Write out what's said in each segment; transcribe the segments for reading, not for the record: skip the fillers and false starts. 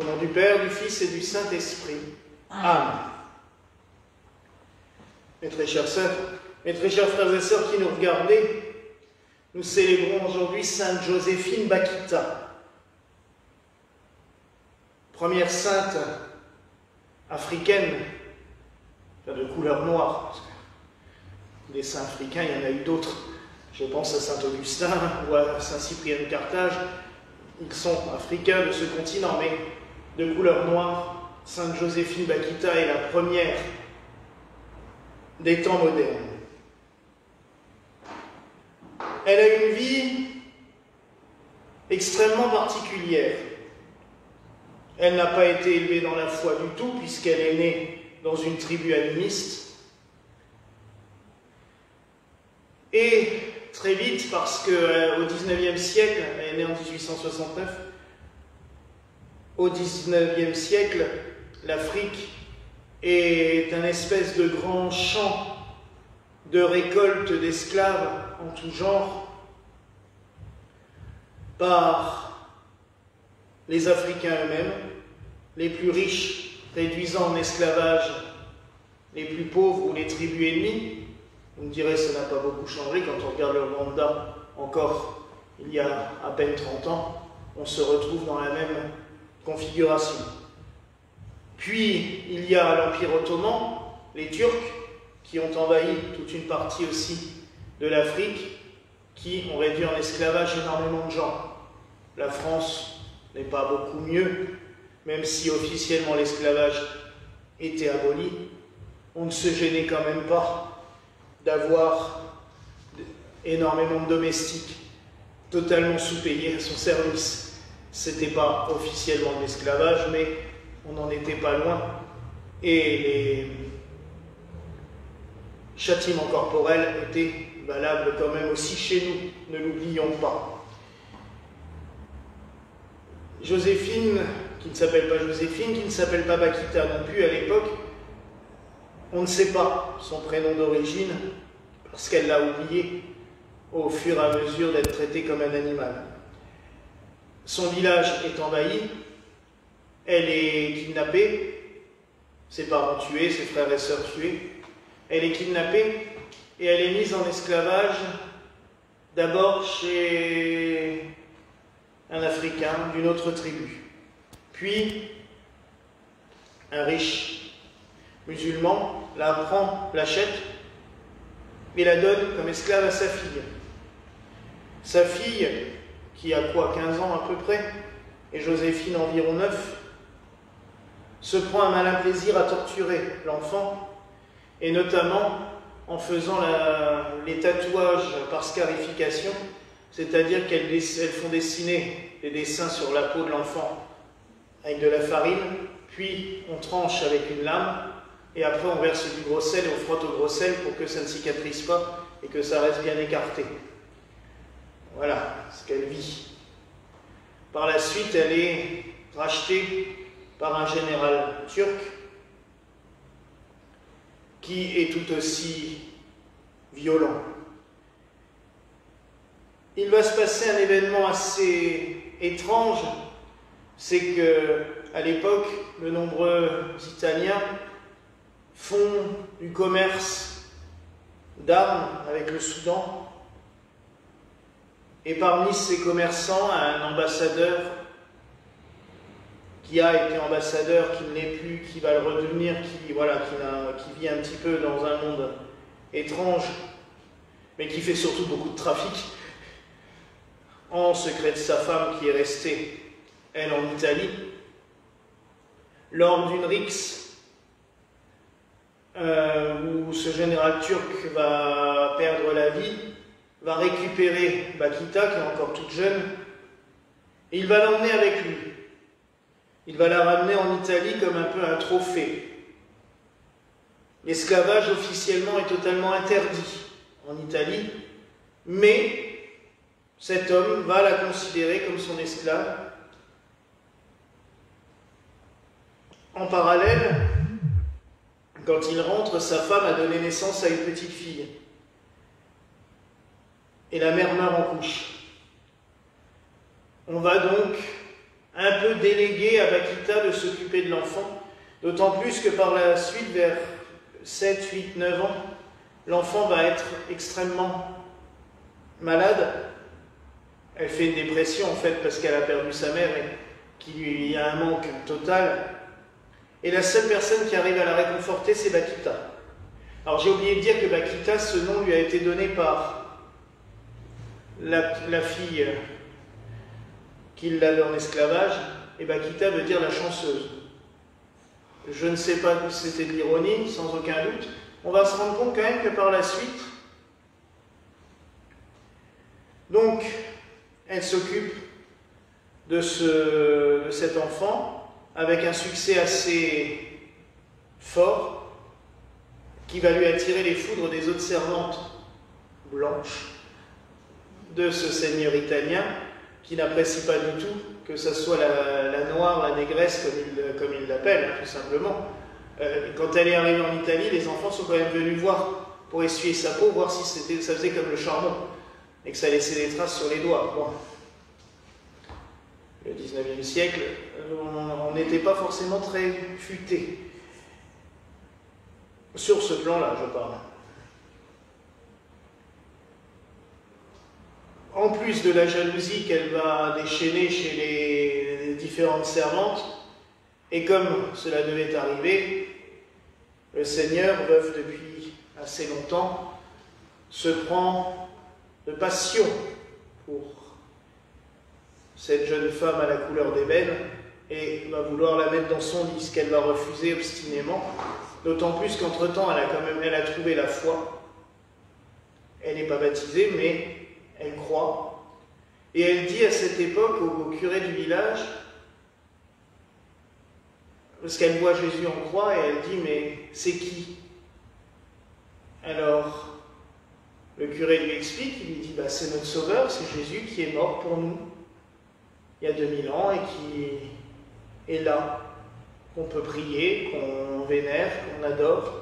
Au nom du Père, du Fils et du Saint-Esprit. Amen. Mes très chères sœurs, mes très chers frères et sœurs qui nous regardez, nous célébrons aujourd'hui Sainte Joséphine Bakhita, première sainte africaine, de couleur noire, parce que des saints africains, il y en a eu d'autres. Je pense à Saint Augustin ou à Saint Cyprien de Carthage. Ils sont africains de ce continent, mais de couleur noire. Sainte Joséphine Bakhita est la première des temps modernes. Elle a une vie extrêmement particulière. Elle n'a pas été élevée dans la foi du tout, puisqu'elle est née dans une tribu animiste. Et très vite, parce qu'au XIXe siècle, elle est née en 1869, au XIXe siècle, l'Afrique est un espèce de grand champ de récolte d'esclaves en tout genre par les Africains eux-mêmes, les plus riches réduisant en esclavage les plus pauvres ou les tribus ennemies. Vous me direz, ça n'a pas beaucoup changé quand on regarde le Rwanda, encore il y a à peine 30 ans, on se retrouve dans la même configuration. Puis il y a l'Empire ottoman, les Turcs, qui ont envahi toute une partie aussi de l'Afrique, qui ont réduit en esclavage énormément de gens. La France n'est pas beaucoup mieux, même si officiellement l'esclavage était aboli. On ne se gênait quand même pas d'avoir énormément de domestiques totalement sous-payés à son service. C'était pas officiellement de l'esclavage, mais on n'en était pas loin. Et les châtiments corporels étaient valables quand même aussi chez nous, ne l'oublions pas. Joséphine, qui ne s'appelle pas Joséphine, qui ne s'appelle pas Bakhita non plus à l'époque, on ne sait pas son prénom d'origine, parce qu'elle l'a oublié au fur et à mesure d'être traitée comme un animal. Son village est envahi, elle est kidnappée, ses parents tués, ses frères et sœurs tués. Elle est kidnappée et elle est mise en esclavage d'abord chez un Africain d'une autre tribu. Puis, un riche musulman la prend, l'achète et la donne comme esclave à sa fille. Sa fille, qui a quoi, 15 ans à peu près, et Joséphine environ 9, se prend un malin plaisir à torturer l'enfant, et notamment en faisant les tatouages par scarification, c'est-à-dire qu'elles font dessiner des dessins sur la peau de l'enfant avec de la farine, puis on tranche avec une lame, et après on verse du gros sel et on frotte au gros sel pour que ça ne cicatrise pas et que ça reste bien écarté. Voilà ce qu'elle vit. Par la suite, elle est rachetée par un général turc qui est tout aussi violent. Il va se passer un événement assez étrange, c'est que à l'époque, de nombreux Italiens font du commerce d'armes avec le Soudan, et parmi ces commerçants, un ambassadeur qui a été ambassadeur, qui ne l'est plus, qui va le redevenir, qui vit un petit peu dans un monde étrange, mais qui fait surtout beaucoup de trafic, en secret de sa femme qui est restée, elle, en Italie, lors d'une rixe où ce général turc va perdre la vie, va récupérer Bakhita, qui est encore toute jeune, et il va l'emmener avec lui. Il va la ramener en Italie comme un peu un trophée. L'esclavage officiellement est totalement interdit en Italie, mais cet homme va la considérer comme son esclave. En parallèle, quand il rentre, sa femme a donné naissance à une petite fille. Et la mère meurt en couche. On va donc un peu délégué à Bakita de s'occuper de l'enfant, d'autant plus que par la suite, vers 7, 8, 9 ans, l'enfant va être extrêmement malade. Elle fait une dépression en fait parce qu'elle a perdu sa mère et qu'il y a un manque total. Et la seule personne qui arrive à la réconforter, c'est Bakita. Alors j'ai oublié de dire que Bakita, ce nom lui a été donné par la fille qui l'avait en esclavage, et Bakita veut dire la chanceuse. Je ne sais pas si c'était de l'ironie, sans aucun doute. On va se rendre compte quand même que par la suite, donc, elle s'occupe de cet enfant avec un succès assez fort qui va lui attirer les foudres des autres servantes blanches de ce seigneur italien qui n'apprécie pas du tout que ce soit la noire, la négresse, comme il l'appelle, hein, tout simplement. Quand elle est arrivée en Italie, les enfants sont quand même venus voir pour essuyer sa peau, voir si ça faisait comme le charbon et que ça laissait des traces sur les doigts. Bon. Le 19e siècle, on n'était pas forcément très futé. Sur ce plan-là, je parle. En plus de la jalousie qu'elle va déchaîner chez les différentes servantes, et comme cela devait arriver, le Seigneur, veuf depuis assez longtemps, se prend de passion pour cette jeune femme à la couleur d'ébène et va vouloir la mettre dans son lit, ce qu'elle va refuser obstinément, d'autant plus qu'entre-temps, elle a trouvé la foi. Elle n'est pas baptisée, mais elle croit. Et elle dit à cette époque au curé du village, parce qu'elle voit Jésus en croix, et elle dit, mais c'est qui? Alors, le curé lui explique, il lui dit, bah, c'est notre Sauveur, c'est Jésus qui est mort pour nous, il y a 2000 ans, et qui est là, qu'on peut prier, qu'on vénère, qu'on adore.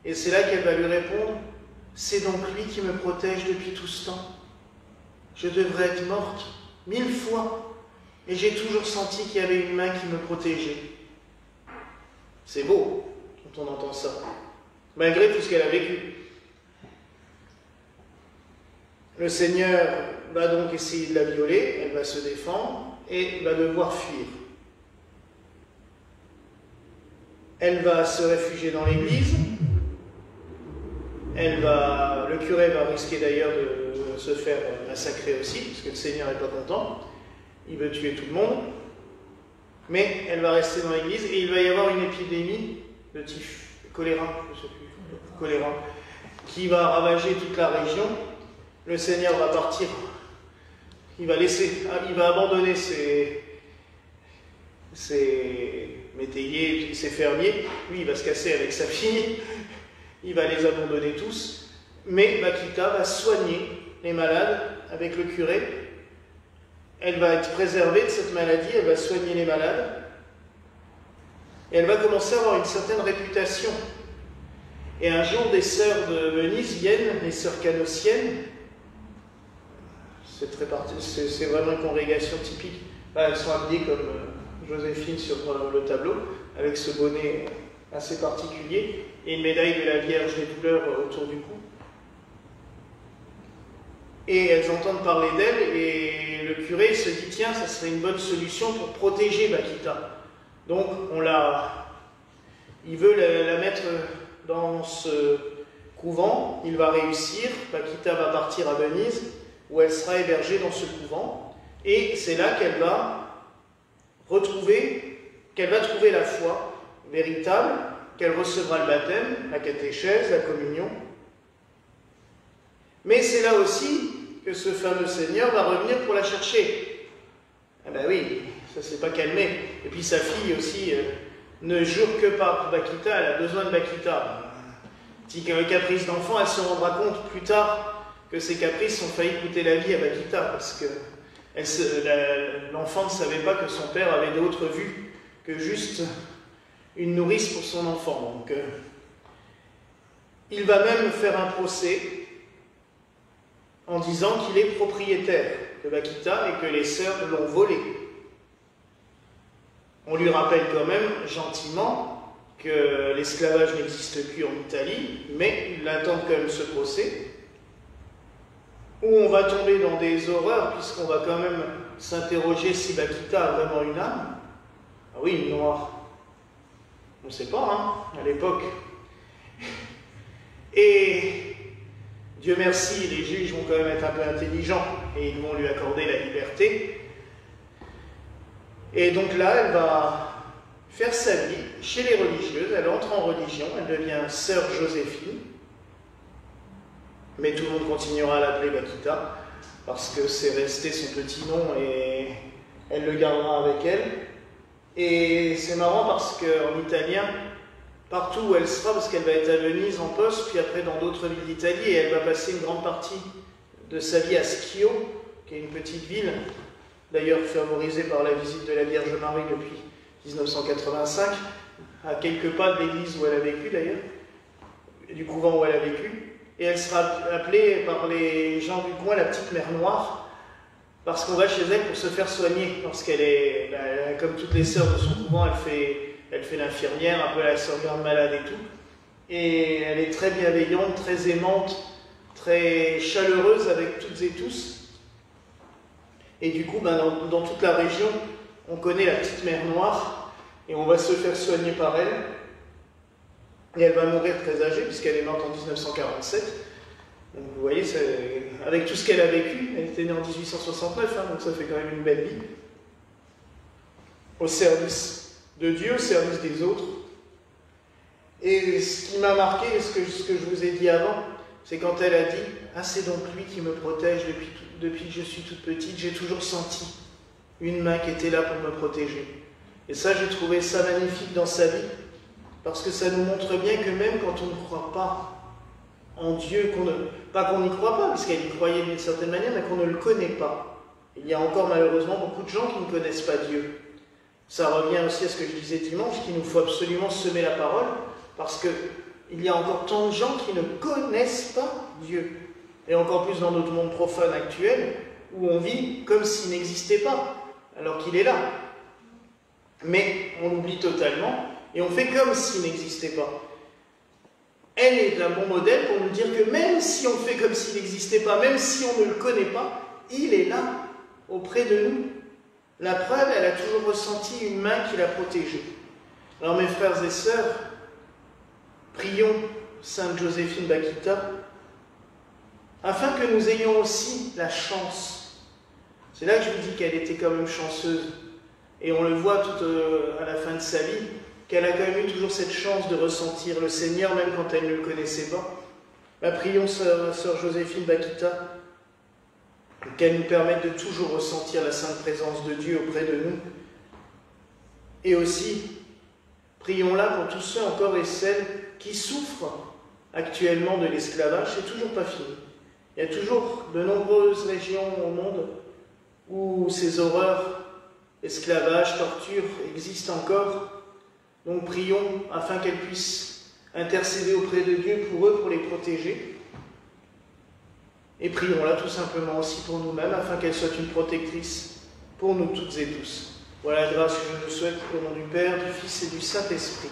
Et c'est là qu'elle va lui répondre, c'est donc lui qui me protège depuis tout ce temps. Je devrais être morte 1000 fois, et j'ai toujours senti qu'il y avait une main qui me protégeait. C'est beau quand on entend ça, malgré tout ce qu'elle a vécu. Le Seigneur va donc essayer de la violer, elle va se défendre et va devoir fuir. Elle va se réfugier dans l'église, le curé va risquer d'ailleurs de se faire massacrer aussi, parce que le Seigneur n'est pas content, il veut tuer tout le monde, mais elle va rester dans l'église et il va y avoir une épidémie de choléra, je ne sais plus, choléra, qui va ravager toute la région. Le Seigneur va partir, il va abandonner ses métayers, ses fermiers, lui il va se casser avec sa fille, il va les abandonner tous, mais Bakita va soigner les malades avec le curé. Elle va être préservée de cette maladie, elle va soigner les malades, et elle va commencer à avoir une certaine réputation. Et un jour, des sœurs de Venise viennent, les sœurs canossiennes, c'est vraiment une congrégation typique. Là, elles sont habillées comme Joséphine sur le tableau, avec ce bonnet assez particulier, et une médaille de la Vierge des douleurs autour du cou. Et elles entendent parler d'elle, et le curé se dit, tiens, ça serait une bonne solution pour protéger Bakita. Donc, il veut la mettre dans ce couvent, il va réussir, Bakita va partir à Venise, où elle sera hébergée dans ce couvent, et c'est là qu'elle va trouver la foi véritable, qu'elle recevra le baptême, la catéchèse, la communion. Mais c'est là aussi que ce fameux Seigneur va revenir pour la chercher. Ah ben oui, ça s'est pas calmé. Et puis sa fille aussi ne jure que par Bakita, elle a besoin de Bakita. Petit caprice d'enfant, elle se rendra compte plus tard que ces caprices ont failli coûter la vie à Bakita, parce que l'enfant ne savait pas que son père avait d'autres vues que juste une nourrice pour son enfant. Donc, il va même faire un procès en disant qu'il est propriétaire de Bakita et que les sœurs l'ont volé. On lui rappelle quand même gentiment que l'esclavage n'existe plus en Italie, mais il attend quand même ce procès, où on va tomber dans des horreurs, puisqu'on va quand même s'interroger si Bakita a vraiment une âme. Ah oui, une noire. On ne sait pas, hein, à l'époque. Et Dieu merci, les juges vont quand même être un peu intelligents, et ils vont lui accorder la liberté. Et donc là, elle va faire sa vie chez les religieuses, elle entre en religion, elle devient sœur Joséphine, mais tout le monde continuera à l'appeler Bakita, parce que c'est resté son petit nom et elle le gardera avec elle. Et c'est marrant parce qu'en italien, partout où elle sera, parce qu'elle va être à Venise en poste, puis après dans d'autres villes d'Italie, et elle va passer une grande partie de sa vie à Schio, qui est une petite ville, d'ailleurs favorisée par la visite de la Vierge Marie depuis 1985, à quelques pas de l'église où elle a vécu d'ailleurs, du couvent où elle a vécu. Et elle sera appelée par les gens du coin la petite mère noire, parce qu'on va chez elle pour se faire soigner, parce qu'elle est, comme toutes les sœurs de son couvent, elle fait l'infirmière, un peu la sœur garde malade et tout. Et elle est très bienveillante, très aimante, très chaleureuse avec toutes et tous. Et du coup, dans toute la région, on connaît la petite mère noire, et on va se faire soigner par elle. Et elle va mourir très âgée, puisqu'elle est morte en 1947. Donc vous voyez, avec tout ce qu'elle a vécu, elle était née en 1869, hein, donc ça fait quand même une belle vie. Au service de Dieu, au service des autres. Et ce qui m'a marqué, ce que je vous ai dit avant, c'est quand elle a dit « Ah, c'est donc lui qui me protège depuis que je suis toute petite, j'ai toujours senti une main qui était là pour me protéger. » Et ça, j'ai trouvé ça magnifique dans sa vie, parce que ça nous montre bien que même quand on ne croit pas en Dieu, pas qu'on n'y croit pas, puisqu'elle y croyait d'une certaine manière, mais qu'on ne le connaît pas. Il y a encore malheureusement beaucoup de gens qui ne connaissent pas Dieu. Ça revient aussi à ce que je disais dimanche, qu'il nous faut absolument semer la parole, parce qu'il y a encore tant de gens qui ne connaissent pas Dieu. Et encore plus dans notre monde profane actuel, où on vit comme s'il n'existait pas, alors qu'il est là. Mais on l'oublie totalement, et on fait comme s'il n'existait pas. Elle est un bon modèle pour nous dire que même si on fait comme s'il n'existait pas, même si on ne le connaît pas, il est là, auprès de nous. La preuve, elle a toujours ressenti une main qui l'a protégée. Alors mes frères et sœurs, prions Sainte Joséphine Bakita, afin que nous ayons aussi la chance. C'est là que je vous dis qu'elle était quand même chanceuse. Et on le voit tout à la fin de sa vie, qu'elle a quand même eu toujours cette chance de ressentir le Seigneur, même quand elle ne le connaissait pas. Prions sœur Joséphine Bakita, qu'elle nous permette de toujours ressentir la sainte présence de Dieu auprès de nous. Et aussi, prions-la pour tous ceux encore et celles qui souffrent actuellement de l'esclavage. C'est toujours pas fini. Il y a toujours de nombreuses régions au monde où ces horreurs, esclavage, torture, existent encore. Donc prions afin qu'elles puissent intercéder auprès de Dieu pour eux, pour les protéger. Et prions-la tout simplement aussi pour nous-mêmes, afin qu'elle soit une protectrice pour nous toutes et tous. Voilà la grâce que je nous souhaite au nom du Père, du Fils et du Saint-Esprit.